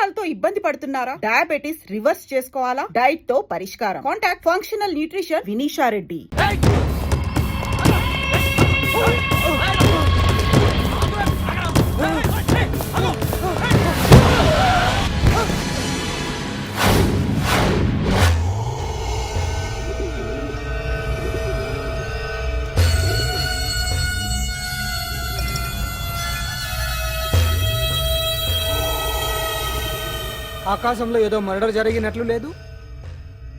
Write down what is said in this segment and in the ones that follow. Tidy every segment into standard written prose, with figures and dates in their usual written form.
Cholesterol తో ఇబ్బంది పడుతున్నారా? డయాబెటిస్ రివర్స్ చేసుకోవాలా? డైట్ తో పరిష్కారం. Contact functional nutrition Vinisha Reddy. ఆకాశంలో ఏదో మర్డర్ జరిగినట్లు లేదు.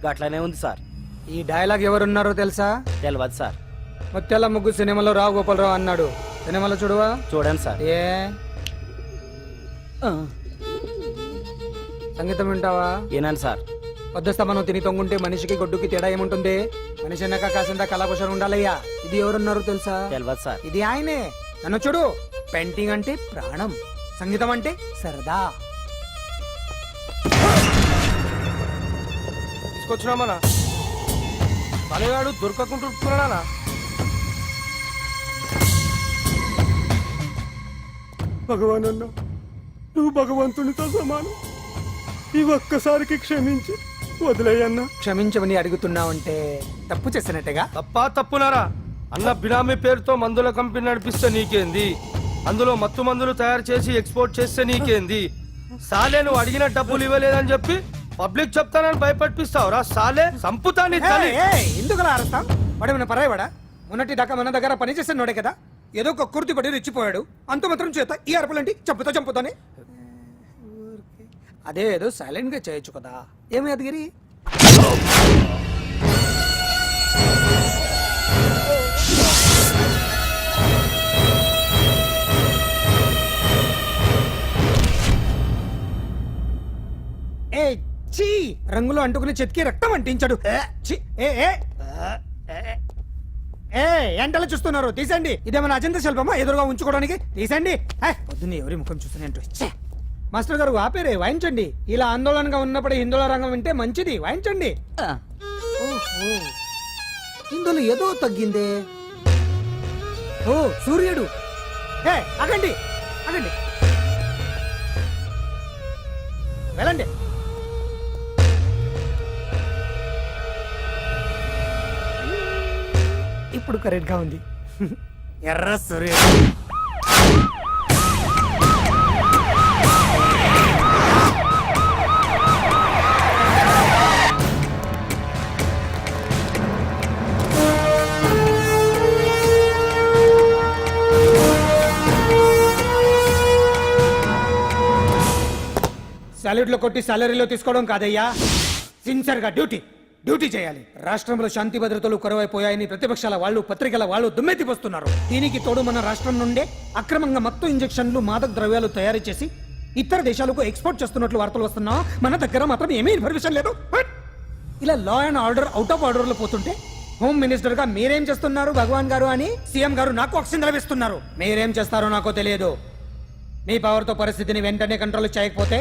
గట్లనే ఉంది సార్. ఈ డైలాగ్ ఎవరున్నారో తెలుసా? తెలియదు సార్. ముత్యాల ముగ్గు సినిమాలో రావు గోపాలరావు అన్నాడు. సినిమాలో చూడవా? చూడండి సార్. ఏ సంగీతం వింటావా? ఏనండి సార్. పొద్దుస్తా మనం తిని తొంగుంటే మనిషికి గొడ్డుకి తేడా ఏముంటుంది? మనిషి అన్నాక కాసింత కళాభూషణ ఉండాలయ్యా. ఇది ఎవరున్నారో తెలుసా? తెలియదు సార్. ఇది ఆయనే. నన్ను చూడు. పెయింటింగ్ అంటే ప్రాణం, సంగీతం అంటే సరదా. తీసుకొచ్చినామనా తలగాడు దొరకకుంటున్నానా? భగవాన్ అన్నా, నువ్వు భగవంతునితో సమానం. ఈ ఒక్కసారికి క్షమించి వదిలేయన్నా. క్షమించమని అడుగుతున్నావంటే తప్పు చేసినట్టుగా. తప్పునారా అన్న? బినామీ పేరుతో మందుల కంపెనీ నడిపిస్తే నీకేంది? అందులో మత్తు మందులు తయారు చేసి ఎక్స్పోర్ట్ చేస్తే నీకేంది? సాలే నువ్వు అడిగిన డబ్బులు ఇవ్వలేదని చెప్పి పబ్లిక్ చెప్తానని భయపడిపిస్తావురా? సాలే సంపుతాని. ఎందుకు అరుస్తాం? వాడేమైనా పరాయవాడా? మొన్నటి దాకా మన దగ్గర పనిచేస్తున్నాడే కదా. ఏదో ఒక కుర్తి పడి రెచ్చిపోయాడు. అంత మాత్రం చేత ఈ అరపలేంటి? చంపుతానే. అదే ఏదో సైలెంట్ గా చేయొచ్చు కదా. ఏమి అదిగిరి? రంగులో అంటుకుని చెతికి రక్తం అంటించాడు. ఎంటలో చూస్తున్నారు, తీసండి. ఇదేమన్నా అజంత శిల్పమా ఎదురుగా ఉంచుకోవడానికి? తీసండి. పొద్దున్న ఎవరి ముఖం చూస్తున్నట్టు. మాస్టర్ గారు ఆపేరే, వాయించండి. ఇలా ఆందోళనగా ఉన్నప్పుడు హిందువుల రంగం వింటే మంచిది, వాయించండి. ఇందులో ఏదో తగ్గిందే. ఓ సూర్యుడు. ఆగండి వెళ్ళండి. ఇప్పుడు కరెక్ట్ గా ఉంది. ఎర్ర సూర్యుడు. సాలరీలో కొట్టి సాలరీలో తీసుకోవడం కాదయ్యా, సిన్సియర్ గా డ్యూటీ చేయాలి. రాష్ట్రంలో శాంతి భద్రతలు కొరవైపోయాయని ప్రతిపక్షాల వాళ్ళు, పత్రికల వాళ్ళు దుమ్మెత్తిపోస్తున్నారు. దీనికి తోడు మన రాష్ట్రం నుండే అక్రమంగా మత్తు ఇంజెక్షన్లు, మాదక ద్రవ్యాలు తయారు చేసి ఇతర దేశాలకు ఎక్స్పోర్ట్ చేస్తున్నట్లు వార్తలు వస్తున్నా మన దగ్గర మాత్రం ఏమీ ఇన్ఫర్మేషన్ లేదు. ఇలా law and order out of order లో పోతుంటే హోమ్ మినిస్టర్ గా మీరేం చేస్తున్నారు భగవాన్ గారు అని సీఎం గారు నాకు ఆక్సిజన్ లభిస్తున్నారు. మీరేం చేస్తారో నాకు తెలియదు. మీ పవర్ తో పరిస్థితిని వెంటనే కంట్రోల్ చేయకపోతే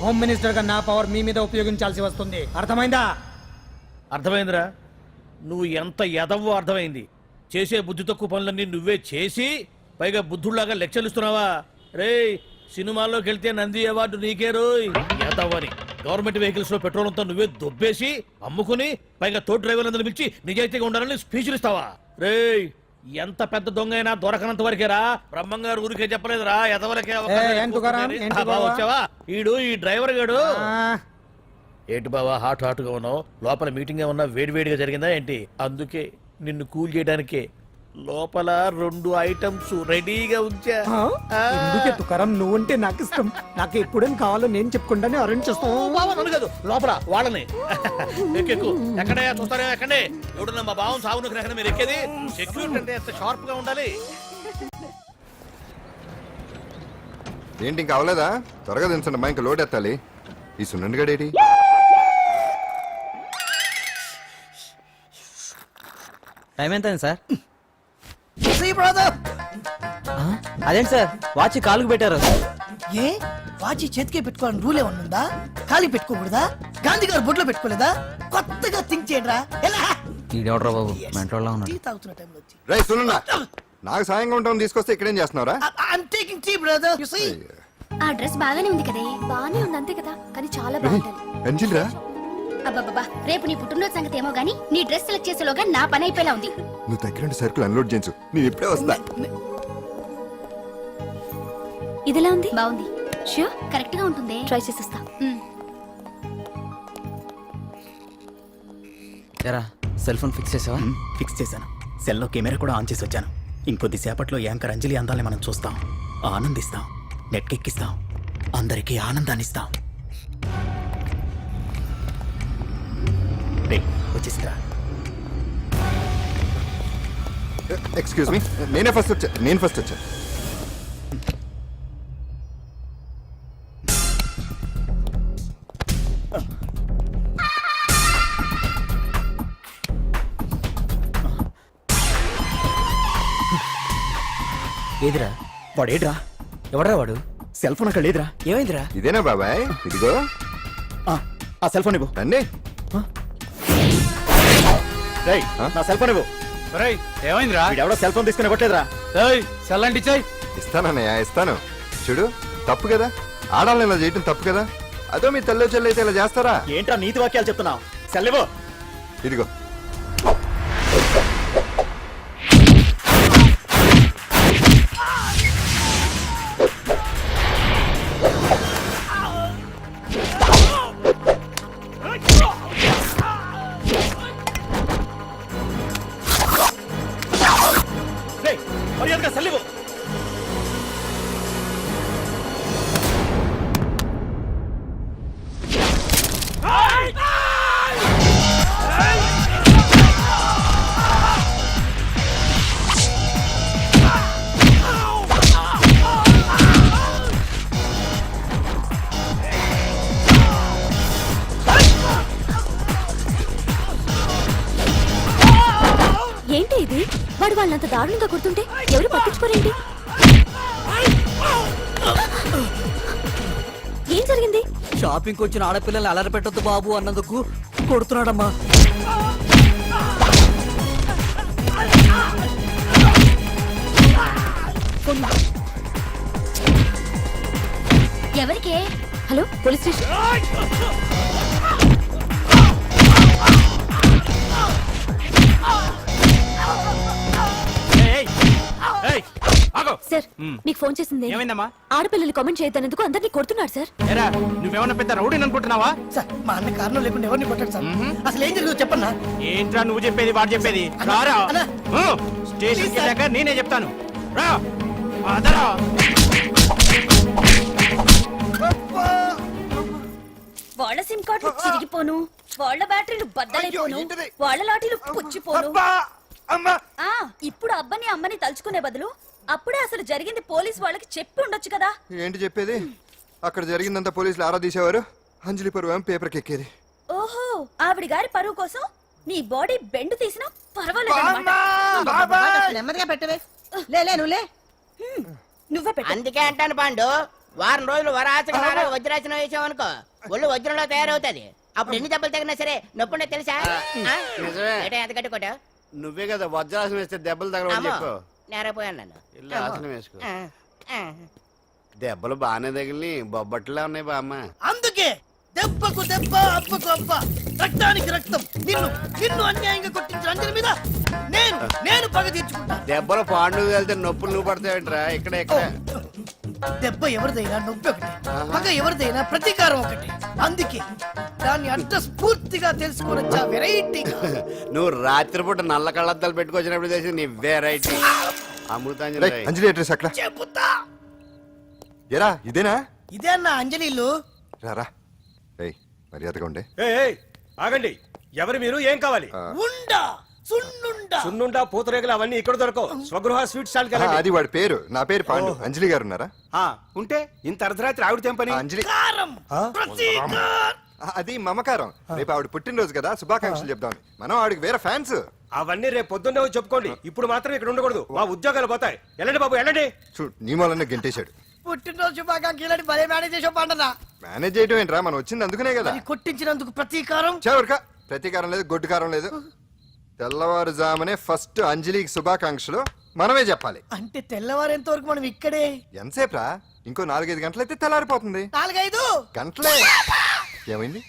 హోమ్ మినిస్టర్ గా నా పవర్ మీ మీద ఉపయోగించాల్సి వస్తుంది. అర్థమైందా? అర్థమైందిరా. నువ్వు ఎంత ఎదవో అర్థమైంది. చేసే బుద్ధి తక్కువ పనులన్నీ నువ్వే చేసి పైగా బుద్ధుళ్లాగా లెక్చర్లు ఇస్తున్నావా? రేయ్, సినిమాల్లోకి వెళ్తే నంది అవార్డు నీకే రోయ్ ఎదవని. గవర్నమెంట్ వెహికల్స్ లో పెట్రోల్ అంతా నువ్వే దొబ్బేసి అమ్ముకుని పైగా తోటి డ్రైవర్లందరూ పిలిచి నిజాయితీగా ఉండాలని స్పీచ్లు ఇస్తావా? రేయ్, ఎంత పెద్ద దొంగ అయినా దొరకనంత వరకేరా. బ్రహ్మంగారు ఊరికే చెప్పలేదురా ఎదవలకే. వచ్చావా? ఈడు ఈ డ్రైవర్ గాడు. ఏంటి బావా హాట్ గా ఉన్నావు? లోపల మీటింగ్ ఏమన్నా వేడివేడిగా జరిగిందా ఏంటి? అందుకే నిన్ను కూల్ చేయడానికే లోపల 2 ఐటమ్స్ రెడీగా ఉంచా. తుకారం, నువ్వంటే నాకు ఇష్టం. నాకు ఎప్పుడేం కావాలో నేను చెప్పుకుంటానే అరేంజ్ చేస్తాను. కాదు, లోపల వాళ్ళని ఎక్కెక్కు. ఎక్కడే చూస్తారే ఎక్కడే. ఎవడన్నా మా బావం సాగును ఎక్కడ మీరు ఎక్కేది? సెక్యూరిటీ అంటే ఎంత షార్ప్ గా ఉండాలి. ఏంటి ఇంకా అవలేదా? త్వరగా దించండి, మా ఇంకా లోడ్ ఎత్తాలి. ఈ సున్నండి గడేటి టైం ఎంత సార్? అదేంటి సార్ వాచ్ కాలుకు పెట్టారు? ఏ వాచి చేతికే పెట్టుకోవాలని రూల్ ఏమన్నా ఉందా? ఖాళీ పెట్టుకోకూడదా? గాంధీ గారు బొడ్లో పెట్టుకోలేదా? కొత్తగా థింక్ చేయరా. బాబు మెంటోళ్ళ ఉన్నాడు. తాగుతున్న టైంలో వచ్చి రై సునన్నా, నాకు సాయంగా ఉంటాం తీసుకొస్తే ఇక్కడేం చేస్తున్నారా? I'm taking tea, brother. You see? ఆ డ్రెస్ బాగానే ఉంది కదే. బాగానే ఉంది అంతే కదా, కానీ చాలా బాగుంటుంది. అంజలి రా. అబ్బబ్బబ్బా, రేపు నీ పుట్టినరోజు సంగతి ఏమో గానీ నీ డ్రెస్ సెలెక్ట్ చేసేలోగా నా పని అయిపోయేలా ఉంది. నువ్వు దగ్గర సరుకులు అన్లోడ్ చేయించు, నేను ఇప్పుడే వస్తా. ఇదిలా ఉంది, బాగుంది. షూర్ కరెక్ట్ గా ఉంటుంది, ట్రై చేసేస్తా. ఎరా సెల్ ఫోన్ ఫిక్స్ చేసావా? ఫిక్స్ చేశాను. సెల్లో కెమెరా కూడా ఆన్ చేసి వచ్చాను. ఇంకొద్దిసేపట్లో యాంకర్ అంజలి అందాలని మనం చూస్తాం, ఆనందిస్తాం, నెట్కెక్కిస్తాం, అందరికీ ఆనందాన్ని ఇస్తాం. వచ్చేసిందిరా. ఎక్స్క్యూజ్ మీ, నేను ఫస్ట్ వచ్చా. ఏదిరా వాడేడ్రా? ఎవడరా వాడు? సెల్ ఫోన్ అక్కడ లేదురా. ఏమైందిరా? ఇదేనా బాబాయ్? ఇదిగో ఆ సెల్ ఫోన్ ఇవ్వు. రండి. రేయ్, నా సెల్ ఫోన్ ఇవ్వు. ఏమైందిరా? వీడెవడో సెల్ ఫోన్ తీసుకుని ఇవ్వట్లేదురా. చల్లండి చెయ్. ఇస్తానన్నయ్య, ఇస్తాను. చూడు, తప్పు కదా, ఆడాలని ఇలా చేయటం తప్పు కదా. అదో మీ తల్లో చెల్లి అయితే ఇలా చేస్తారా? ఏంట్రా నీతి వాక్యాలు చెప్తున్నావు? సెల్ ఇవ్వు. ఇదిగో. రేయ్, మర్యాదగా సెల్ ఇవ్వు. ఏంటి ఇది? వాడు వాళ్ళంత దారుణంగా కొడుతుంటే ఎవరు పట్టించుకోరేంటి? ఏం జరిగింది? షాపింగ్ వచ్చిన ఆడపిల్లల్ని అలర పెట్టొద్దు బాబు అన్నందుకు కొడుతున్నాడమ్మా. ఎవరికే? Hello, police station. సార్, మీకు ఫోన్ చేసింది. ఏమైందమ్మా? ఆడపిల్లలు కామెంట్ చేయొద్దనేందుకు అందరినీ కొడుతున్నాడు సార్. ఏరా, నువ్వేమన్నా పెద్ద రౌడీని అనుకుంటున్నావా? సార్, మా అన్న కారణం లేకుండా ఎవరిని కొట్టాడు సార్. అసలు ఏం జరిగిందో చెప్పన్నా. ఏంట్రా నువ్వు చెప్పేది వాడు చెప్పేది? రారా స్టేషన్ వెళ్ళాక నేనే చెప్తాను. రా అదరా. వాళ్ళ సిమ్ కార్డులు చిరిగిపోను, వాళ్ళ బ్యాటరీలు బద్దలైపోను, వాళ్ళ లాఠీలు పుచ్చిపోను. ఇప్పుడు అబ్బని అమ్మని తలుచుకునే బదులు అప్పుడే అసలు జరిగింది పోలీస్ వాళ్ళకి చెప్పి ఉండొచ్చు కదా. ఏంటి చెప్పేది? అక్కడ జరిగిందంతా పోలీసులు ఆరా తీసేవారు, అంజలి పరువు పేపర్కి ఎక్కేది. ఓహో, ఆవిడ గారి పరువు కోసం నీ బాడీ బెండ్ తీసినా పర్వాలేదు. నెమ్మదిగా పెట్టవే. లే నువ్వులే. నువ్వే పెట్టు. అందుకే అంటాను పాండు, వారం రోజులు వరాచకనాలు వజ్రాసనం వేసావనుకో ఒళ్ళు వజ్రంలో తయారవుతుంది. అప్పుడు ఎన్ని దెబ్బలు తగినా సరే నొప్పుండే తెలుసా? ఎంత కట్టుకోటా? నువ్వే కదా వజ్రాసనం వేస్తే దెబ్బలు తగలవని చెప్పు. నేరపోయాను నన్ను. ఇల్లు ఆసనం వేసుకో. దెబ్బలు బాగానే తగిలి బొబ్బట్లా ఉన్నాయి బామ్మ. అందుకే దెబ్బకు దెబ్బ, అబ్బకు అబ్బ, రక్తానికి రక్తం. నిన్ను అన్యాయంగా కొట్టించిన అంజలి మీద నేను పగ తీర్చుకుంటా. దెబ్బలు పాండు వెళ్తే నొప్పులు నువ్వు పడతాయంట్రా. ఇక్కడ దెబ్బ ఎవరిదైనా నొప్పి ఒకటి, పగ ఎవరిదైనా ప్రతీకారం ఒకటి. అందుకే దాన్ని అంత స్ఫూర్తిగా తెలుసుకోవచ్చా వెరైటీ. నువ్వు రాత్రిపూట నల్ల కళ్ళద్దాలు పెట్టుకొచ్చినప్పుడు చేసి నీ వెరైటీ అమృతాంజలి. అంజలి అడ్రస్ అక్కడ చెబుతా. ఎరా, ఇదేనా? ఇదే అన్న అంజలి ఇల్లు. రారా. ఏయ్, మర్యాదగా ఉండే. ఆగండి, ఎవరు మీరు? ఏం కావాలి? ఉండా సున్నుండా. సున్నుండా, పూతరేగలు అవన్నీ ఇక్కడ దొరకవు. స్వగృహ స్వీట్ స్టాల్ అది వాడి పేరు. నా పేరు పాండు. అంజలి గారు ఉన్నారా? ఉంటే ఇంత అర్ధరాత్రి ఆవిడ తెంపని. అంజలి కారం, ప్రతీకారం. అది మమకారం. రేపు ఆవిడ పుట్టినరోజు కదా, శుభాకాంక్షలు చెప్దామని. మనం ఆవిడకి వేరే ఫ్యాన్స్. అవన్నీ రేపు పొద్దున్నే వచ్చి చెప్పుకోండి. ఇప్పుడు మాత్రం ఇక్కడ ఉండకూడదు, మా ఉద్యోగాలు పోతాయి. వెళ్ళండి బాబు, వెళ్ళండి. చూడు, నీ మూలనే గెంటేశాడు. పుట్టినరోజు శుభాకాంక్షలని భలే మేనేజ్ చేసావు పండనా. మేనేజ్ చేయడం ఏంట్రా, మనం వచ్చింది అందుకునే కదా. కొట్టించినందుకు ప్రతీకారం. చవరక ప్రతీకారం లేదు, గొడ్డుకారం లేదు. తెల్లవారుజామునే ఫస్ట్ అంజలికి శుభాకాంక్షలు మనమే చెప్పాలి. అంటే తెల్లవారేంత వరకు మనం ఇక్కడే. ఎంతసేపురా? ఇంకో 4-5 గంటలైతే తెల్లారిపోతుంది. 4-5 గంటలే. ఏమైంది?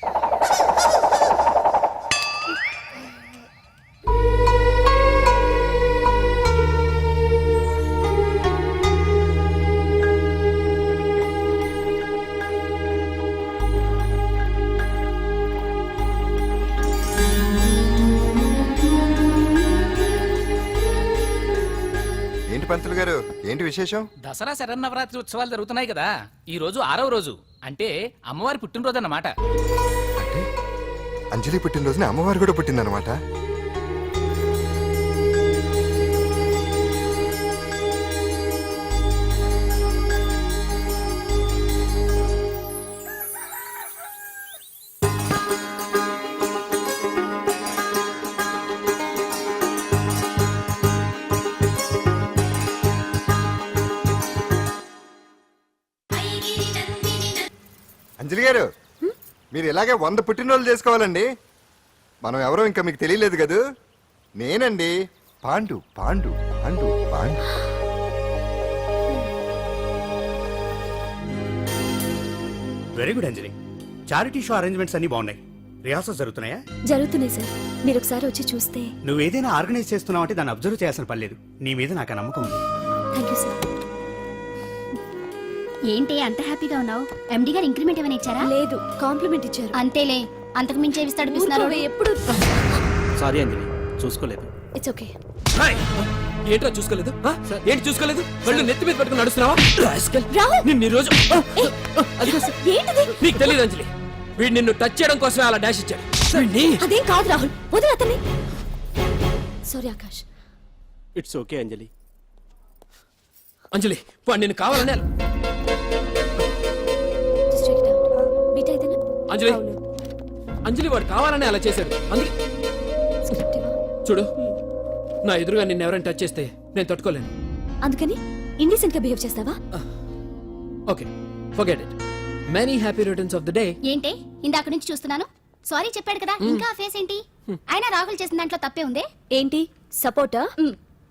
ఏంటి పంతులు గారు, ఏంటి విశేషం? దసరా శరన్నవరాత్రి ఉత్సవాలు జరుగుతున్నాయి కదా, ఈ రోజు 6వ రోజు, అంటే అమ్మవారి పుట్టినరోజు అన్నమాట. అంటే అంజలి పుట్టినరోజున అమ్మవారు కూడా పుట్టిందనమాట. అంజలి గారు, మీరు ఇలాగే 100 పుట్టినరోజులు చేసుకోవాలండి. మనం ఎవరో ఇంకా మీకు తెలియలేదు కదూ. నేనండి, పాండు పాండు పాండు పాండు. వెరీ గుడ్ అంజలి. చారిటీ షో అరేంజ్మెంట్స్ అన్ని బాగున్నాయి. రిహార్సల్స్ జరుగుతున్నాయా? జరుగుతున్నాయి సార్, మీరు ఒకసారి వచ్చి చూస్తే. నువ్వు ఏదైనా ఆర్గనైజ్ చేస్తున్నావు అంటే దాన్ని అబ్జర్వ్ చేయాల్సిన పని లేదు. నీ మీద నాకు ఆ నమ్మకం ఉంది. Thank you sir. ఏంటి అంత హ్యాపీగా ఉన్నావు? ఎండి గారు ఇంక్రిమెంట్ ఏమైనా ఇచ్చారా? లేదు, కాంప్లిమెంట్ ఇచ్చారు. అంతేలే, అంతకు మించి ఏమి తడిపిస్తున్నారు ఎప్పుడు. సారీ అంజలి, చూసుకోలేదు. It's okay. ఏంటో చూసుకోలేదు? ఏంటి చూసుకోలేదు? వాళ్ళు నెత్తి మీద పెట్టుకుని నడుస్తున్నావా? నిన్ను రోజు నీకు తెలియదు అంజలి, వీడు నిన్ను టచ్ చేయడం కోసమే అలా డాష్ ఇచ్చాడు. అదేం కాదు రాహుల్, వదిలే అతన్ని. సారీ ఆకాష్. ఇట్స్ ఓకే అంజలి. అంజలి, వాడు నిన్ను కావాలనే అంజలి, అంజలి వాడు కావాలనే అలా చేశాడు. అందుకే చూడు, నా ఎదురుగా నిన్ను ఎవరైనా టచ్ చేస్తే నేను తట్టుకోలేను. అందుకని ఇండిసెంట్ గా బిహేవ్ చేస్తావా? Okay, forget it. Many happy returns of the day. ఏంటి ఇందాక నుంచి చూస్తున్నాను? సారీ చెప్పాడు కదా, ఇంకా ఆ ఫేస్ ఏంటి? అయినా రాహుల్ చేసిన దాంట్లో తప్పే ఉందే. ఏంటి సపోర్టా?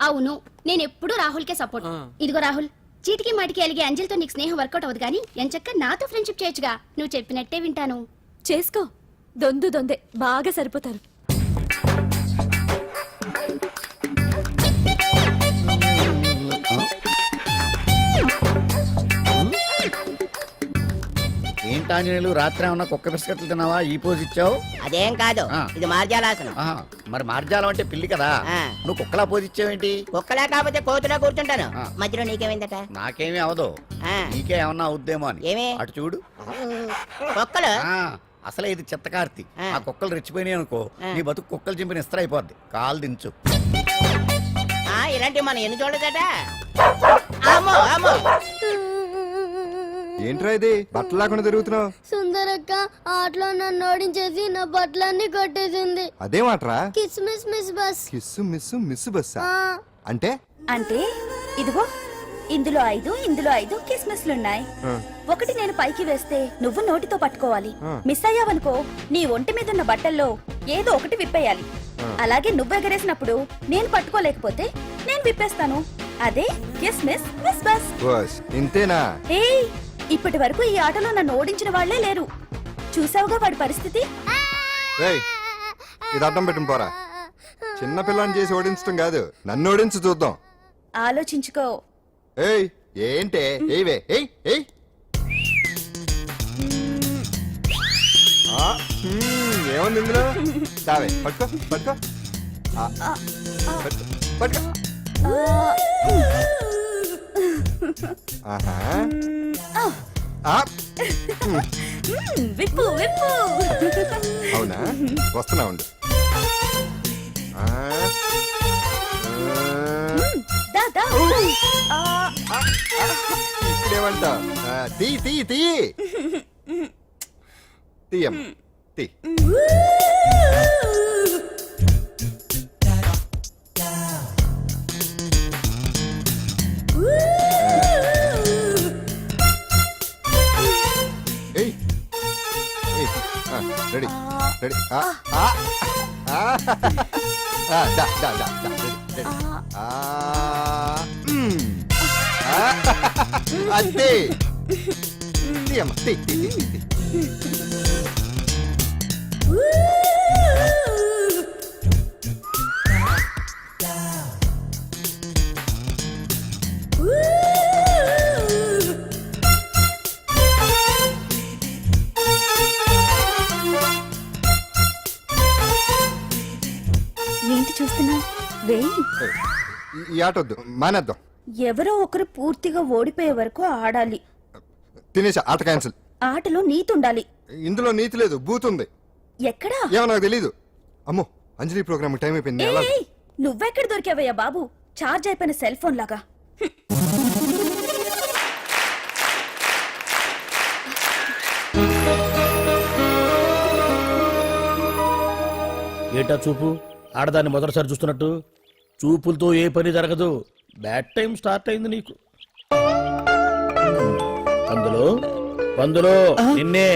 అవును, నేను ఎప్పుడూ రాహుల్ కే సపోర్ట్. ఇదిగో రాహుల్, చీటికి మాటికి అలిగే అంజలితో నీకు స్నేహం వర్కౌట్ అవ్వదు కానీ ఎంచక్క నాతో ఫ్రెండ్షిప్ చేయొచ్చుగా. నువ్వు చెప్పినట్టే వింటాను. చేసుకో, దొందే బాగా సరిపోతారు. ఏంటాంజనేయులు, రాత్రి ఏమన్నా కుక్క బిస్కెట్లు తిన్నావా? ఈ పోజ్ ఇచ్చావు. అదేం కాదు, ఇది మార్జాలాసనం. మరి మార్జాలం అంటే పిల్లి కదా, నువ్వు కుక్కలా పోజ్ ఇచ్చావేంటి? కుక్కలా కాకపోతే కోతులా కూర్చుంటాను. మధ్యలో నీకేమైందట? నాకేమీ అవదు, నీకే ఏమన్నా అవుద్దేమో అని. ఏమి? అటు చూడు. కుక్కలు అసలే ఇది చిత్తకార్తి. ఆ కుక్కలు రెచ్చిపోయినాయి అనుకో, నీ బతుకు కుక్కలు చింపిన ఇస్త్ర అయిపోద్ది. కాలు దించు. ఇలాంటివి మనం ఎన్ని చూడదట. అమ్మో అమ్మో, ఏంట్రా ఇది బట్టలు లేకుండా తిరుగుతున్నావు? సుందరక్క ఆటలో నన్ను ఓడించేసి నా బట్టలన్నీ కొట్టేసింది. అదేమాట్రా? Kiss miss miss bus. Kiss miss miss బస్సా అంటే? అంటే ఇదిగో ఇందులో 5 కిస్మిస్లున్నాయి. ఒకటి నేను పైకి వేస్తే నువ్వు నోటితో పట్టుకోవాలి. మిస్ అయ్యావనుకో నీ ఒంటి మీద ఉన్న బట్టల్లో ఏదో ఒకటి విప్పేయాలి. అలాగే నువ్వు ఎగరేసినప్పుడు నేను పట్టుకోలేకపోతే నేను విప్పేస్తాను. అదే కిస్మిస్ మిస్ బస్. ఇంతేనా? ఏయ్, ఇప్పటి వరకు ఈ ఆటలో నన్ను ఓడించిన వాళ్లే లేరు. చూసావుగా వాడి పరిస్థితి. ఇది అడ్డం పెట్టిన పోరా. చిన్న పిల్లని చేసి ఓడించడం కాదు, నన్ను ఓడించి చూద్దాం. ఆలోచించుకో. ఏయ్ ఏంటే? ఏవే ఏయ్ ఏయ్. ఏముంది ఇందులో? దావే పట్టుకో పట్టుకో పట్టుకో. ఆహా, విప్పు విప్పు. అవునా, వస్తున్నా ఉండు. ఇప్పుడేమంటా? తీ తీ తీ తీయం తీ. Ready ready. అంతే. తీ అమ్మ, తీ, తీ, తీ, తీ, తీ. ఏంటి చూస్తున్నా వేయి. ఈ ఆట వద్దు, మానేద్దాం. ఎవరో ఒకరు పూర్తిగా ఓడిపోయే వరకు ఆడాలి. తినేసా, ఆట క్యాన్సిల్. ఆటలో నీతి ఉండాలి. ఇందులో నీతి లేదు, బూత్ ఉంది. ఎక్కడా? ఏమో నాకు తెలీదు. అమ్మో, అంజలి ప్రోగ్రామ్ టైం అయిపోయింది. ఎలా? ఏయ్, నువ్వెక్కడ దొరికావయ్యా బాబు? చార్జ్ అయిపోయిన సెల్ ఫోన్ లాగా. ఏటా చూపు, ఆడదాన్ని మొదటిసారి చూస్తున్నట్టు. చూపులతో ఏ పని జరగదు. బ్యాడ్ టైం స్టార్ట్ అయింది నీకు. పందులో నిన్నే.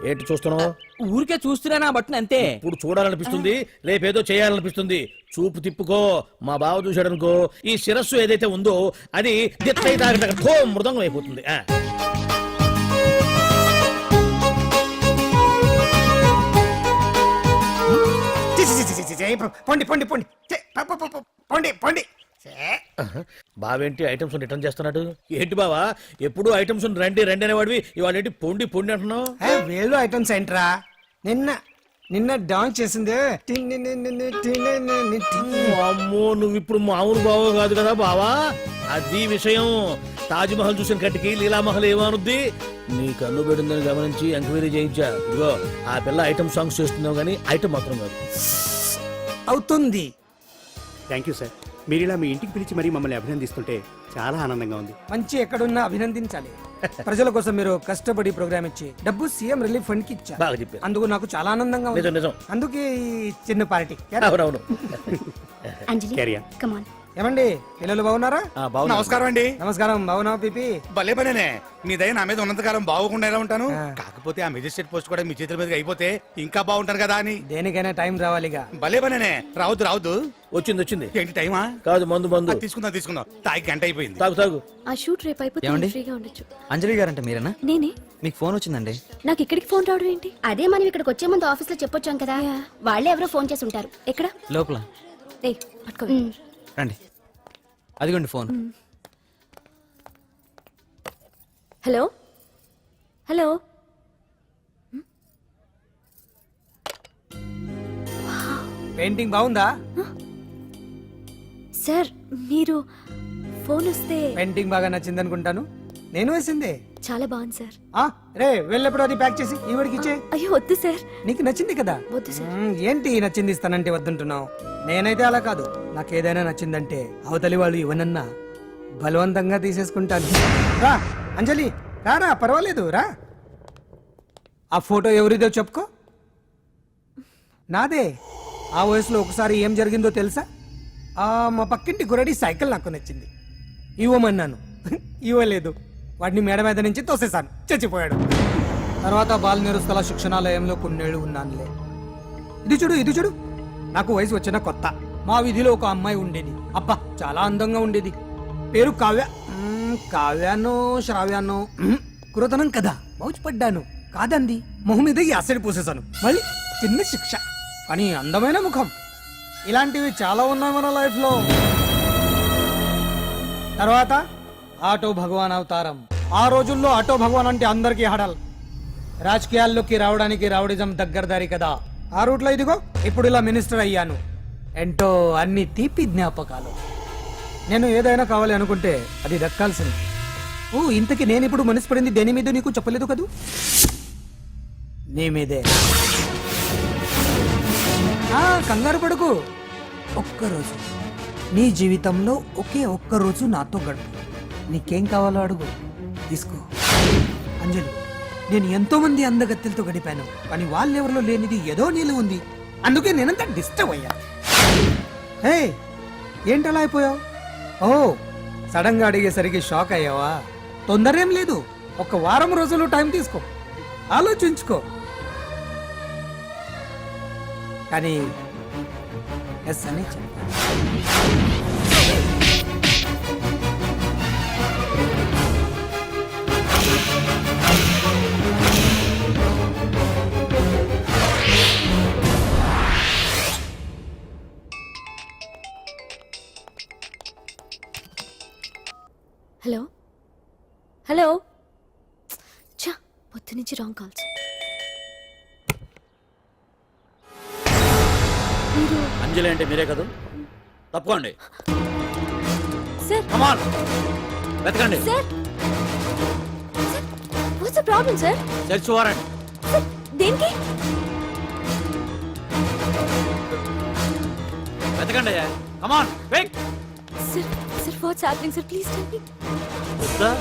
ఏంటి చూస్తున్నావు? ఊరికే చూస్తున్నానా బట్టన్ అంతే. ఇప్పుడు చూడాలనిపిస్తుంది, రేపేదో చేయాలనిపిస్తుంది. చూపు తిప్పుకో. మా బావ చూశాడనుకో, ఈ శిరస్సు ఏదైతే ఉందో అది దిత్తై తాగట మృదంగం అయిపోతుంది. పొండి పొండి పొండి పొండి పొండి. బావేంటి ఐటమ్స్ రిటర్న్ చేస్తున్నాడు? ఏంటి బావా, ఎప్పుడు ఐటమ్స్ రండి రండి అనేవాడివి, ఇవాళ ఏంటి పొండి పొండి అంటున్నావు? వేలు ఐటమ్స్ ఏంట్రా? నిన్న డాన్స్ చేసిందే. అమ్మో, నువ్వు ఇప్పుడు మామూలు బావ కాదు కదా బావా. అది విషయం. తాజ్ మహల్ చూసిన కట్టికి లీలామహల్ ఏమనుద్ది? నీ కన్ను పెడిందని గమనించి ఎంక్వైరీ చేయించా. ఇదిగో, ఆ పిల్ల ఐటమ్ సాంగ్స్ చేస్తున్నావు కానీ ఐటమ్ మాత్రం కాదు. అవుతుంది. Thank you sir. మీరు ఇలా మీ ఇంటికి పిలిచి మరీ మమ్మల్ని అభినందిస్తుంటే చాలా ఆనందంగా ఉంది. మంచి ఎక్కడున్నా అభినందించాలి. ప్రజల కోసం మీరు కష్టపడి ప్రోగ్రామ్ ఇచ్చి డబ్బు సీఎం రిలీఫ్ ఫండ్ కి ఇచ్చారు. బాగా చెప్పారు. అందుకు నాకు చాలా ఆనందంగా ఉంది. నిజం నిజం. అందుకే ఈ చిన్న పార్టీ. అవునవును. అంజలి, Carry on. come on. ఏమండి, పిల్లలు బాగున్నారా? నమస్కారం అండి. నమస్కారం. బాగున్నావా పిపి? భలే పనేనే. మీ దయ నా మీద ఉన్నంతకాలం బాగుకుండా ఎలా ఉంటాను. కాకపోతే ఆ మెజిస్ట్రేట్ పోస్ట్ కూడా మీ చేతుల మీదకి అయిపోతే ఇంకా బాగుంటాను కదా అని. దేనికైనా టైం రావాలిగా. భలే పనేనే. రావద్దు. వచ్చింది వచ్చింది. ఏంటి టైమా? కాదు, మందు. తీసుకుందాం. తాగి గంట అయిపోయింది. తాగు. ఆ షూట్ రేపు అయిపోతే ఫ్రీగా ఉండొచ్చు. అంజలి గారంటే మీరేనా? నేనే. మీకు ఫోన్ వచ్చిందండి. నాకు ఇక్కడికి ఫోన్ రావడం ఏంటి? అదే మనం ఇక్కడికి వచ్చే ముందు ఆఫీస్ లో చెప్పొచ్చాం కదా. వాళ్ళే ఎవరో ఫోన్ చేసి ఉంటారు. ఎక్కడ? లోపల. ఏయ్, పట్టుకో. రండి, అదిగోండి ఫోన్. Hello hello. పెయింటింగ్ బాగుందా? సార్, మీరు ఫోన్ వస్తే పెయింటింగ్ బాగా నచ్చింది అనుకుంటాను. నేను వేసిందే. చాలా బాగుంది సార్. రే, వెళ్ళప్పుడు అది ప్యాక్ చేసి ఈవిడికి ఇచ్చే. అయ్యో వద్దు సార్. నీకు నచ్చింది కదా. వద్దు సార్. ఏంటి నచ్చింది ఇస్తానంటే వద్దంటున్నావు? నేనైతే అలా కాదు. నాకు ఏదైనా నచ్చిందంటే అవతలి వాళ్ళు ఇవ్వనన్నా బలవంతంగా తీసేసుకుంటాను. రా అంజలి, రారా, పర్వాలేదు రా. ఆ ఫోటో ఎవరిదో చెప్పుకో. నాదే. ఆ వయసులో ఒకసారి ఏం జరిగిందో తెలుసా? మా పక్కింటి గురడి సైకిల్ నాకు నచ్చింది. ఇవ్వమన్నాను, ఇవ్వలేదు. వాడిని మేడ మీద నుంచి తోసేశాను, చచ్చిపోయాడు. తర్వాత బాల నిరుస్తల శిక్షణాలయంలో కొన్నేళ్లు ఉన్నానులే. ఇది చూడు. నాకు వయసు వచ్చిన కొత్త. మా వీధిలో ఒక అమ్మాయి ఉండేది. అబ్బా, చాలా అందంగా ఉండేది. పేరు కావ్యానో శ్రావ్యానో. కురతనం కదా, మౌచిపడ్డాను. కాదండి, మొహం మీద యాసిడ్ పూసేశాను. మళ్ళీ చిన్న శిక్ష, కానీ అందమైన ముఖం. ఇలాంటివి చాలా ఉన్నాయి మన లైఫ్ లో. తర్వాత ఆటో భగవాన్ అవతారం. ఆ రోజుల్లో ఆటో భగవాన్ అంటే అందరికీ హడల్. రాజకీయాల్లోకి రావడానికి రౌడిజం దగ్గరదారి కదా. ఆ రూట్లో ఇదిగో ఇప్పుడు ఇలా మినిస్టర్ అయ్యాను. ఏంటో అన్ని తీపి జ్ఞాపకాలు. నేను ఏదైనా కావాలి అనుకుంటే అది దక్కాల్సింది. ఇంతకీ నేను ఇప్పుడు మనసు పడింది దేని మీద నీకు చెప్పలేదు కదూ? నీ మీదే. కంగారు పడుకు. ఒక్కరోజు నీ జీవితంలో ఒకే ఒక్కరోజు నాతో గడుపు. నీకేం కావాలో అడుగు, తీసుకో. అంజలి, నేను ఎంతో మంది అందగత్తెలతో గడిపాను, కానీ వాళ్ళెవరిలో లేనిది ఏదో నీళ్ళు ఉంది. అందుకే నేనంతా డిస్టర్బ్ అయ్యా. హే, ఏంటలా అయిపోయావు? సడన్ గా అడిగేసరికి షాక్ అయ్యావా? తొందర ఏం లేదు, ఒక వారం రోజులు టైం తీసుకో, ఆలోచించుకో. కానీ ఎస్ అని చెప్పాను. హలో చా పొద్దు నుంచి రాంగ్ కాల్స్. అంజలి అంటే మీరే కదా, తప్పుకోండి. సార్ కమాన్ వెతకండి. Sir what's the problem sir? Search warrant. Sir దేనికి? వెతకండి. Come on wait. Sir sir what's happening sir? Please tell me. Sir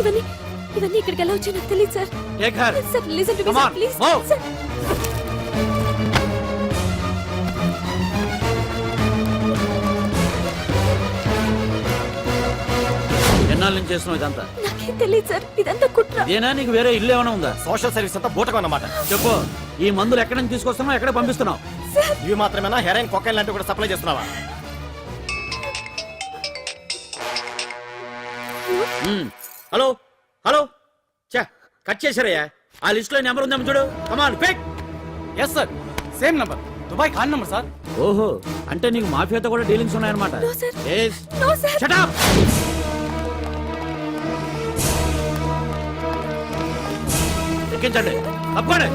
ఇవన్నీ ఇవన్నీ ఇక్కడికి ఎలా వచ్చాయో నాకు తెలియదు sir. Take her. Sir listen to me Come sir on, please. move. Sir ఎన్నాళ్ళ నుంచి చేస్తున్నావు ఇదంతా? నాకేం తెలియదు సార్, ఇదంతా కుట్ర. ఇదేనా నీకు వేరే ఇల్లు ఏమైనా ఉందా? సోషల్ సర్వీస్ అంతా బూటకం అన్నమాట. చెప్పు, ఈ మందులు ఎక్కడి నుంచి తీసుకొస్తున్నావు, ఎక్కడ పంపిస్తున్నావు? సార్ ఇవి మాత్రమేనా? హెరాయిన్ కొకైన్ లాంటివి కూడా సప్లై చేస్తున్నావా? హలో హలో చా కట్ చేశారయ్యా. ఆ లిస్ట్ లో నెంబర్ ఉందేమో చూడు. Come on pick. Yes sir, same number, Dubai Khan number sir. ఓహో, అంటే నీకు మాఫియాతో కూడా డీలింగ్స్ ఉన్నాయన్నమాట. No, sir. Yes. No sir. Shut up. ఎక్కించండి, తప్పండి.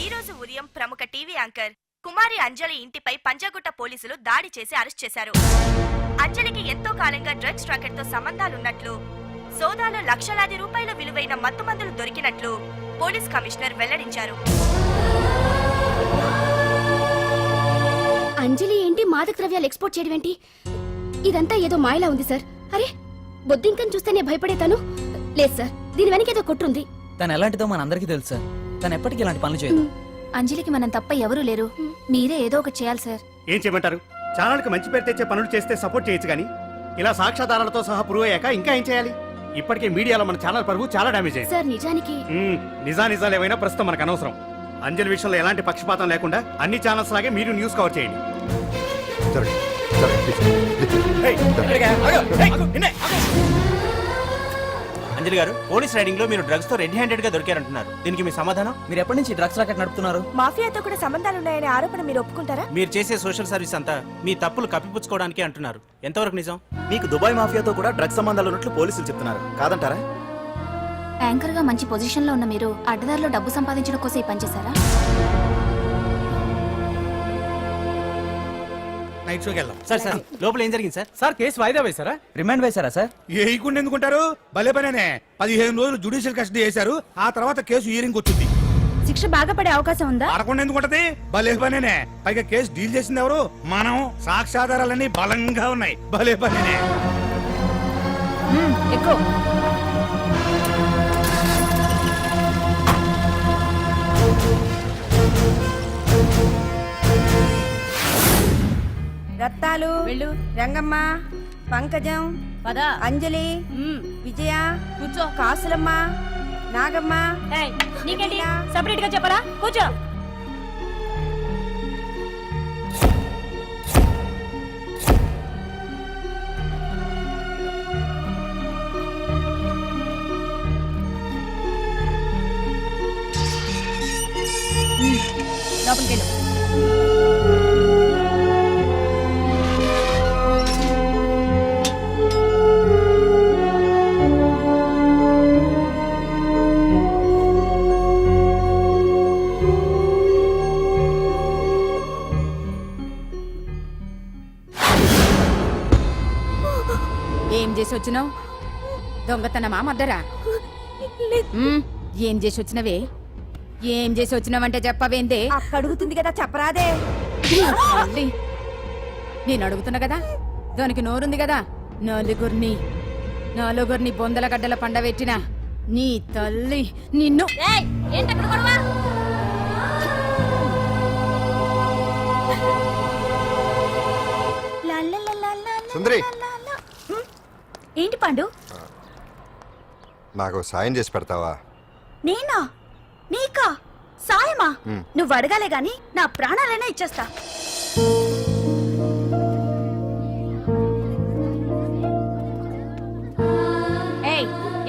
ఈ రోజు ఉదయం ప్రముఖ టీవీ యాంకర్ కుమారి అంజలి ఇంటిపై పంజాగుట్ట పోలీసులు దాడి చేసి అరెస్ట్ చేశారు. అంజలికి ఎంతో కాలంగా డ్రగ్స్ రాకెట్ తో సంబంధాలున్నట్లు, సోదాలో లక్షలాది రూపాయల విలువైన మత్తుమందులు దొరికినట్లు పోలీస్ కమిషనర్ వెల్లడించారు. అంజలి ఏంటి మాదక ద్రవ్యాలు ఎక్స్పోర్ట్ చేయడం ఏంటి? ఇదంతా ఏదో మాయలా ఉంది సార్. అరే బొద్దింకని చూస్తేనే భయపడేతాను. లేదు సార్, దీని వెనక ఏదో కుట్రుంది. తను ఎలాంటిదో మనందరికీ తెలుసు సార్. తను ఎప్పటికీ ఇలాంటి పనులు చేయదు. అంజలికి మనం తప్ప ఎవరూ లేరు. మీరే ఏదో ఒకటి చేయాలి సార్. ఏం చేయమంటారు? ఛానల్కి మంచి పేరు తెచ్చే పనులు చేస్తే సపోర్ట్ చేయొచ్చు కానీ ఇలా సాక్ష్యాధారాలతో సహా ప్రూవ్ అయ్యాక ఇంకా ఏం చేయాలి? ఇప్పటికే మీడియాలో మన ఛానల్ పరువు చాలా డ్యామేజ్ అయింది. సార్ నిజానికి నిజాలు ఏమైనా ప్రస్తుతం మనకు అనవసరం. అంజలి విషయంలో ఎలాంటి పక్షపాతం లేకుండా అన్ని ఛానల్స్ లాగే మీరు న్యూస్ కవర్ చేయండి. జరగండి, జరగండి, please. అంజలి గారు, పోలీస్ రైడింగ్ లో మీరు డ్రగ్స్ తో రెడ్ హ్యాండెడ్ గా దొరికారంటున్నారు. దీనికి మీ సమాధానం? మీరు ఎప్పటి నుంచి డ్రగ్స్ రాకెట్ నడుపుతున్నారు? మాఫియాతో కూడా సంబంధాలున్నాయనే ఆరోపణ మీరు ఒప్పుకుంటారా? మీరు చేసే సోషల్ సర్వీస్ అంతా మీ తప్పులు కప్పిపుచ్చుకోవడానికి అంటున్నారు. ఎంతవరకు నిజం? మీకు దుబాయ్ మాఫియాతో కూడా డ్రగ్స్ సంబంధాలు ఉన్నట్లు పోలీసులు చెప్తున్నారు, కాదంటారా? యాంకర్ గా మంచి పొజిషన్ లో ఉన్న మీరు అడ్డదారిలో డబ్బు సంపాదించడం కోసం ఈ పనిచేశారా? నైట్ షోకి వెళ్దాం. సార్ సార్ లోపల ఏం జరిగింది సార్? సార్ కేసు వాయిదా వేశారా? రిమాండ్ వేశారా సార్? ఏయకుండా ఎందుకుంటారు? భలే పనేనే. 15 రోజులు జుడిషియల్ కస్టడీ చేశారు. ఆ తర్వాత కేసు హియరింగ్ వచ్చింది. శిక్ష బాగా పడే అవకాశం ఉందా? పడకుండా ఎందుకుంటది? భలే పనేనే. పైగా కేసు డీల్ చేసింది ఎవరు? మనం. సాక్ష్యాధారాలన్నీ బలంగా ఉన్నాయి. భలే పనేనే. ఎక్కువ రత్తాలు, రంగమ్మ, పంకజం, అంజలి, విజయ, కూర్చో, కాసులమ్మ, నాగమ్మ. నీకేంటి సపరేట్ గా చెప్పరా? కూర్చో. లోపలికి వెళ్ళు. ఏం చేసి వచ్చినావు? దొంగతనమా మద్దరా? ఏం చేసి వచ్చినవే? ఏం చేసి వచ్చినావంటే చెప్పవేందే? అడుగుతుంది కదా, చెప్పరాదే. తల్లి, నేను అడుగుతున్నా కదా, దానికి నోరుంది కదా. నలుగురిని బొందల గడ్డల పండబెట్టిన నీ తల్లి నిన్ను. సుందరి, ఏంటి పాండు? నాకు సాయం చేసి పెడతావా? నేనా? నీకా సాయమా? నువ్వు అడగాలే గాని నా ప్రాణాలైనా ఇచ్చేస్తా.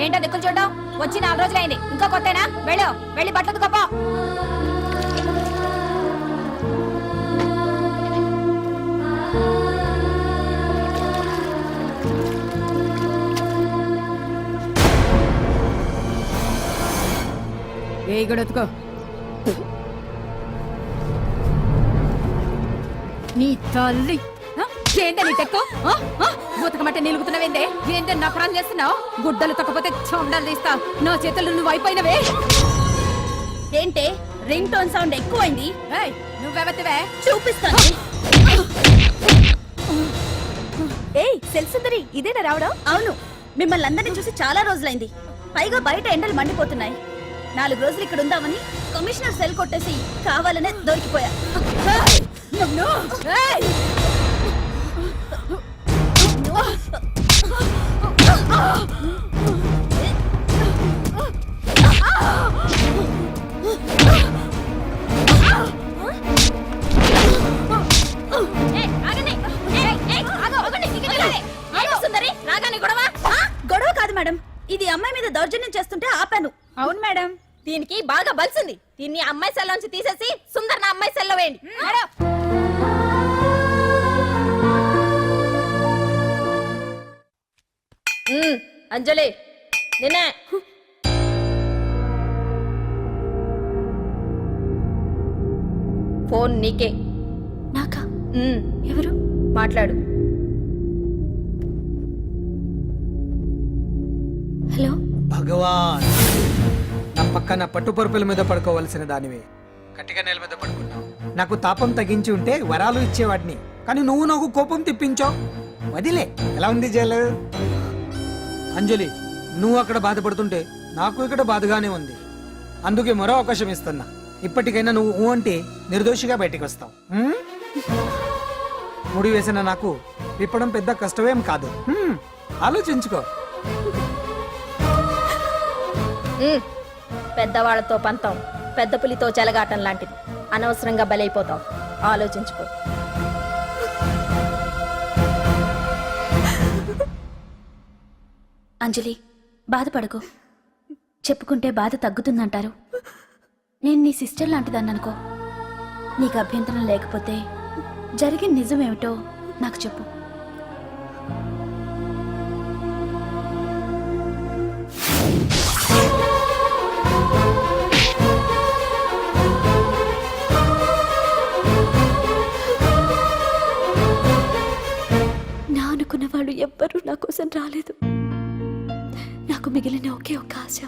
ఏంటో దిక్కులు చూడడం? వచ్చి 4 రోజులైంది ఇంకా కొత్తేనా వెళ్ళి బట్టలు కప్ప ఏ గడెత్తుకో నీ తల్లి ఏందే నీ టెక్కు ఉతకమంటే నిలుగుతున్నావేందే ఏందే నకరాలు చేస్తున్నావు గుడ్డలు తక్కపోతే చొండాలు తీస్తావు నా చేతులు నువ్వు అయిపోయినవే ఏంటే రింగ్ టోన్ సౌండ్ ఎక్కువైంది నువ్వెవతివే చూపిస్తాను ఏయ్ సెల్సుందరి ఇదేనా రావడం అవును మిమ్మల్ని అందరినీ చూసి చాలా రోజులైంది పైగా బయట ఎండలు మండిపోతున్నాయి 4 రోజులు ఇక్కడ ఉందామని కమిషనర్ సెల్ కొట్టేసి కావాలనే దొరికిపోయా గొడవ కాదు మేడం ఇది అమ్మాయి మీద దౌర్జన్యం చేస్తుంటే ఆపాను అవును మేడం దీనికి బాగా బలిసింది దీన్ని అమ్మాయి సెల్లోంచి తీసేసి సుందర్ నా అమ్మాయి సెల్లో వేయండి అంజలి నిన్నే ఫోన్ నీకే నాకా ఎవరు మాట్లాడు హలో భగవాన్ నా పక్కన పట్టుపరుపుల మీద పడుకోవలసిన దానివే గట్టిగా నేల మీద పడుకున్నావు నాకు తాపం తగ్గించి ఉంటే వరాలు ఇచ్చేవాడిని కానీ నువ్వు నాకు కోపం తెప్పించావు వదిలే ఎలా ఉంది జైలు అంజలి నువ్వు అక్కడ బాధపడుతుంటే నాకు ఇక్కడ బాధగానే ఉంది అందుకే మరో అవకాశం ఇస్తున్నా ఇప్పటికైనా నువ్వు ఊ అంటే నిర్దోషిగా బయటికి వస్తావు ముడి వేసిన నాకు విప్పడం పెద్ద కష్టమేం కాదు ఆలోచించుకో పెద్దవాళ్లతో పంతం పెద్ద పులితో చెలగాటం లాంటిది అనవసరంగా బలైపోతావు ఆలోచించుకో అంజలి బాధపడకు చెప్పుకుంటే బాధ తగ్గుతుందంటారు నేను నీ సిస్టర్ లాంటిదాన్ని అనుకో నీకు అభ్యంతరం లేకపోతే జరిగిన నిజమేమిటో నాకు చెప్పు నా అనుకున్న వాళ్ళు ఎవ్వరూ నా కోసం రాలేదు నాకు మిగిలిన ఒకే ఒక ఆశ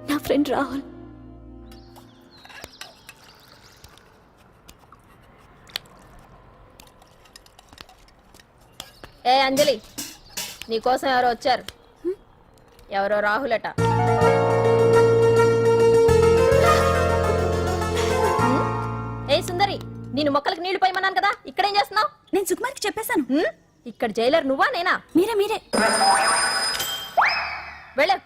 నా ఫ్రెండ్ రాహుల్ ఏ అంజలి నీకోసం ఎవరో వచ్చారు ఎవరో రాహుల్ అట ఏ సుందరి నేను మొక్కలకు నీళ్లు పోయమన్నాను కదా ఇక్కడేం చేస్తున్నావు నేను సుకుమార్కి చెప్పేశాను ఇక్కడ జైలర్ నువ్వా నేనా మీరే వెళ్ళు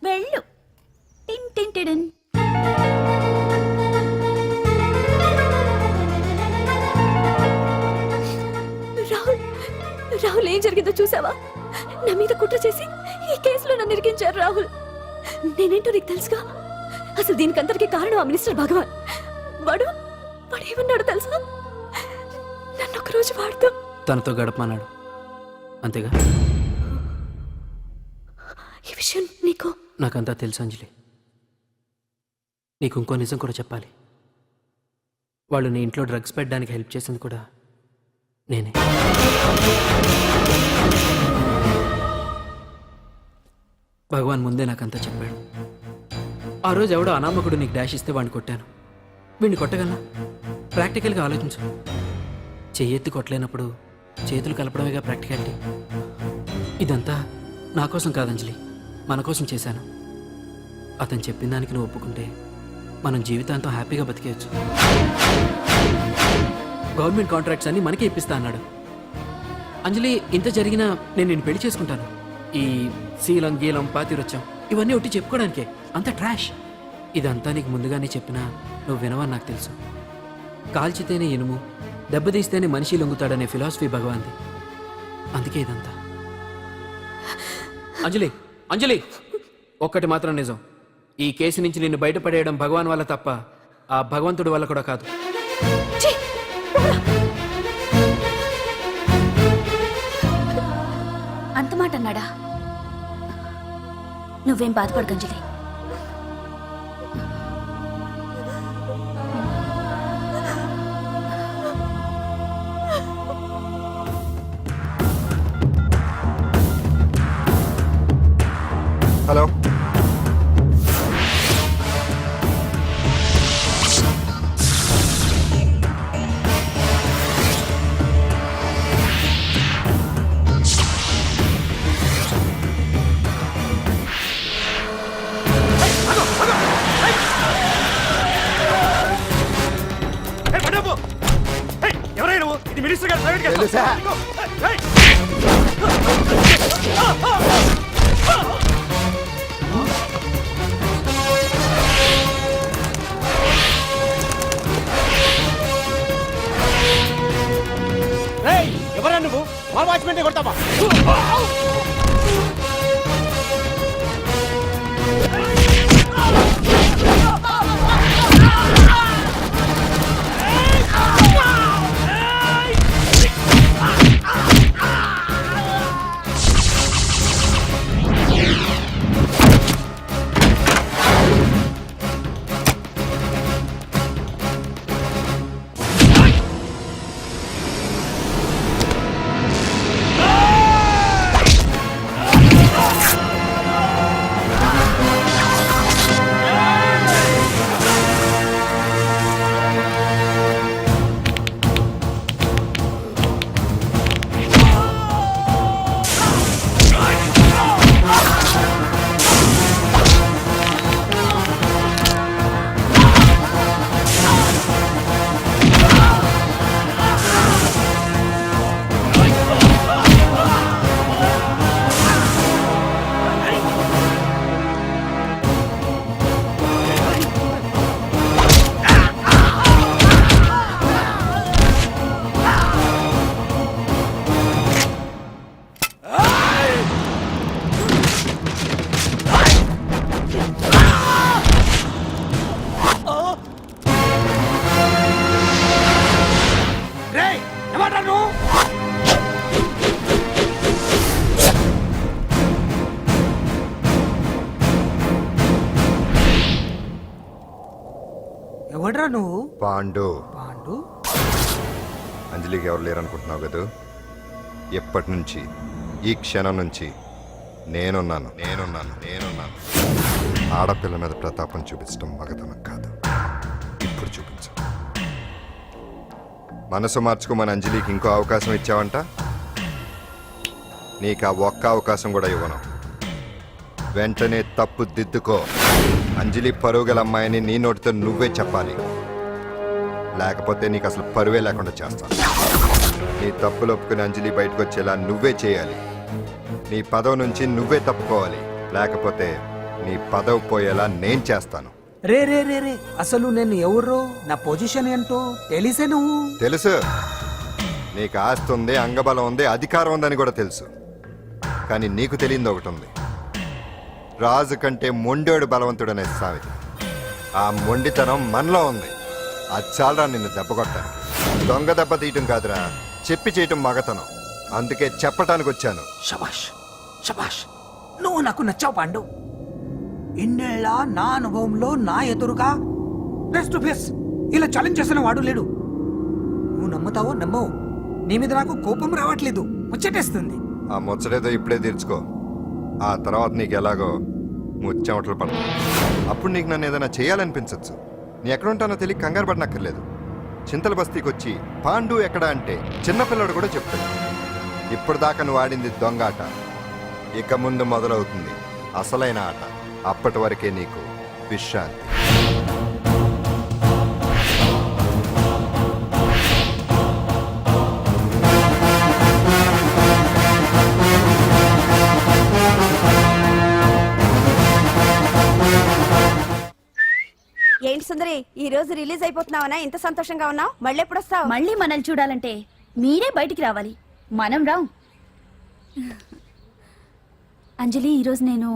వెళ్ళు టిన్ టిన్ టిడన్ రాహుల్ ఏం జరిగిందో చూసావా నా మీద కుట్ర చేసి ఈ కేసులో నన్ను ఇరికించారు రాహుల్ నేనేంటో నీకు తెలుసుగా అసలు దీనికంతటికి కారణం ఆ మినిస్టర్ భగవాన్ వాడు ఏమన్నాడు తెలుసా నన్ను ఒకరోజు వాడుతూ తనతో గడపమన్నాడు అంతేగా ఈ విషయం నీకు నాకంతా తెలుసు అంజలి నీకు ఇంకో నిజం కూడా చెప్పాలి వాళ్ళు నీ ఇంట్లో డ్రగ్స్ పెట్టడానికి హెల్ప్ చేసింది కూడా నేనే భగవాన్ ముందే నాకంతా చెప్పాడు ఆ రోజు ఎవడో అనామకుడు నీకు డాష్ ఇస్తే వాడిని కొట్టాను వీడిని కొట్టగలనా ప్రాక్టికల్గా ఆలోచించు చెయ్యెత్తి కొట్టలేనప్పుడు చేతులు కలపడమేగా ప్రాక్టికాలిటీ ఇదంతా నా కోసం కాదంజలి మన కోసం చేశాను అతను చెప్పిన దానికి నువ్వు ఒప్పుకుంటే మనం జీవితాంతం హ్యాపీగా బతికేయచ్చు గవర్నమెంట్ కాంట్రాక్ట్స్ అన్ని మనకే ఇప్పిస్తా అన్నాడు అంజలి ఇంత జరిగినా నేను నిన్ను పెళ్లి చేసుకుంటాను ఈ శీలం గీలం పాతిరొచ్చం ఇవన్నీ ఒట్టి చెప్పుకోవడానికే అంత ట్రాష్ ఇదంతా నీకు ముందుగానే చెప్పినా నువ్వు వినవని నాకు తెలుసు కాల్చితేనే ఇనుము దెబ్బతీస్తేనే మనిషి లొంగుతాడనే ఫిలాసఫీ భగవాన్ది అందుకే ఇదంతా అంజలి అంజలి ఒక్కటి మాత్రం నిజం, ఈ కేసు నుంచి నిన్ను బయటపడేయడం భగవాన్ వల్ల తప్ప ఆ భగవంతుడి వల్ల కూడా కాదు. అంత మాట అన్నాడా? నువ్వేం బాధపడకు అంజలి. హలో ఎవరైనా నువ్వు? ఇది మినిస్టర్ గారు ప్రైవేట్ గెస్ట్ హౌస్. తెలుసా? ఏయ్! ఏయ్! ఎవరా నువ్వు? మా వాచ్మెన్ కొడతావా? ఎవడ్రా నువ్వు? పాండు. పాండు? అంజలికి ఎవరు లేరనుకుంటున్నావు కదా? ఎప్పటి నుంచి, ఈ క్షణం నుంచి నేనున్నాను. ఆడపిల్ల మీద ప్రతాపం చూపించడం మగతనం కాదు. ఇప్పుడు చూపించు. మనసు మార్చుకోమని అంజలికి ఇంకో అవకాశం ఇచ్చావంట. నీకు ఆ ఒక్క అవకాశం కూడా ఇవ్వను. వెంటనే తప్పు దిద్దుకో. అంజలి పరువుగల అమ్మాయిని నీ నోటితో నువ్వే చెప్పాలి, లేకపోతే నీకు అసలు పరువే లేకుండా చేస్తాను. నీ తప్పులు ఒప్పుకుని అంజలి బయటకు వచ్చేలా నువ్వే చేయాలి. నీ పదవి నుంచి నువ్వే తప్పుకోవాలి, లేకపోతే నీ పదవి పోయేలా నేను చేస్తాను. రే రే రే రే అసలు నేను ఎవరో, నా పొజిషన్ ఏంటో తెలిసే నువ్వు? తెలుసు. నీకు ఆస్తి ఉంది, అంగబలం ఉంది, అధికారం ఉందని కూడా తెలుసు. కానీ నీకు తెలియంది ఒకటి ఉంది. రాజు కంటే మొండోడు బలవంతుడనే సామెత. ఆ మొండితనం మనలో ఉంది. అది చాలరా నిన్ను దెబ్బ కొట్టాను. దొంగ దెబ్బ తీయటం కాదురా, చెప్పి చేయటం మగతనం. అందుకే చెప్పటానికి వచ్చాను. శబాష్ శబాష్, నువ్వు నాకు నచ్చావు పాండు. ఇన్నేళ్ళ నా అనుభవంలో నా ఎదురుగా ఫేస్ టు ఫేస్ ఇలా ఛాలెంజ్ చేసిన వాడు లేడు. నువ్వు నమ్ముతావో నమ్మవు, నీ మీద నాకు కోపం రావట్లేదు, ముచ్చటేస్తుంది. ఆ ముచ్చటేదో ఇప్పుడే తీర్చుకో. ఆ తర్వాత నీకు ఎలాగో ముచ్చెమటలు పడతాయి. అప్పుడు నీకు నన్ను ఏదైనా చేయాలనిపించచ్చు. నీ ఎక్కడుంటానో తెలియ కంగారు పడనక్కర్లేదు. చింతల బస్తీకి వచ్చి పాండు ఎక్కడ అంటే చిన్నపిల్లడు కూడా చెప్తాడు. ఇప్పుడు దాకా నువ్వు ఆడింది దొంగ ఆట. ఇక ముందు మొదలవుతుంది అసలైన ఆట. అప్పటి వరకే నీకు విశ్రాంతి. ఏంటి సుందరి, ఈ రోజు రిలీజ్ అయిపోతున్నావనా? ఇంత సంతోషంగా ఉన్నావు? మళ్ళీ ఎప్పుడు వస్తావు? మళ్ళీ మనల్ని చూడాలంటే మీరే బయటికి రావాలి, మనం రాం. అంజలి ఈరోజు నేను